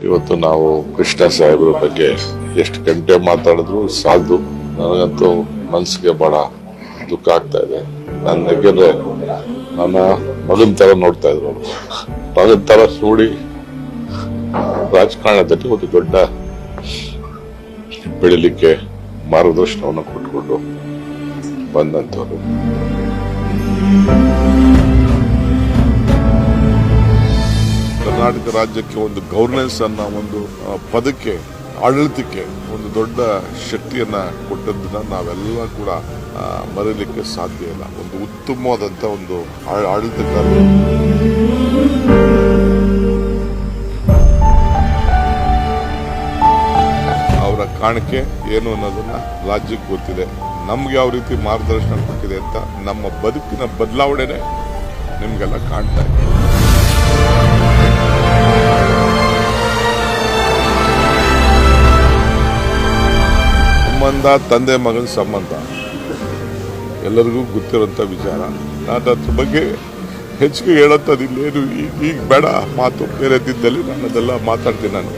ಇವತ್ತು ನಾವು ಕೃಷ್ಣ ಸಾಹೇಬ್ರ ಬಗ್ಗೆ ಎಷ್ಟು ಗಂಟೆ ಮಾತಾಡಿದ್ರು ಸಾಲದು. ನನಗಂತೂ ಮನಸ್ಸಿಗೆ ಬಹಳ ದುಃಖ ಆಗ್ತಾ ಇದೆ. ನನ್ನ ಯಾಕೆಂದ್ರೆ ನನ್ನ ಮಗನ ತರ ನೋಡ್ತಾ ಇದ್ರು, ಮಗನ ತರ ನೋಡಿ ರಾಜಕಾರಣದಲ್ಲಿ ಒಂದು ದೊಡ್ಡ ಬೆಳಿಲಿಕ್ಕೆ ಮಾರ್ಗದರ್ಶನವನ್ನು ಕೊಟ್ಕೊಂಡು ಬಂದಂತವ್ರು. ಕರ್ನಾಟಕ ರಾಜ್ಯಕ್ಕೆ ಒಂದು ಗವರ್ನೆನ್ಸ್ ಅನ್ನ ಒಂದು ಪದಕ್ಕೆ ಆಡಳಿತಕ್ಕೆ ಒಂದು ದೊಡ್ಡ ಶಕ್ತಿಯನ್ನ ಕೊಟ್ಟದ್ದನ್ನ ನಾವೆಲ್ಲ ಕೂಡ ಮರೆಯಲಿಕ್ಕೆ ಸಾಧ್ಯ ಇಲ್ಲ. ಒಂದು ಉತ್ತಮವಾದಂತ ಒಂದು ಆಡಳಿತಗಾರ. ಅವರ ಕಾಣಿಕೆ ಏನು ಅನ್ನೋದನ್ನ ರಾಜ್ಯಕ್ಕೆ ಗೊತ್ತಿದೆ. ನಮ್ಗೆ ಯಾವ ರೀತಿ ಮಾರ್ಗದರ್ಶನ ಕೊಟ್ಟಿದೆ ಅಂತ ನಮ್ಮ ಬದುಕಿನ ಬದಲಾವಣೆನೆ ನಿಮ್ಗೆಲ್ಲ ಕಾಣ್ತಾ ಇದೆ. ಸಂಬಂಧ ತಂದೆ ಮಗನ ಸಂಬಂಧ ಎಲ್ಲರಿಗೂ ಗೊತ್ತಿರೋಂಥ ವಿಚಾರ. ನಾನು ಅದ್ರ ಬಗ್ಗೆ ಹೆಚ್ಚಿಗೆ ಹೇಳೋಂಥದ್ದು ಇಲ್ಲೇನು ಈಗ ಬೇಡ, ಮಾತು ಬೇರೆ ದಿನದಲ್ಲಿ ನಾನು ಅದೆಲ್ಲ ಮಾತಾಡ್ತೀನಿ. ನಾನು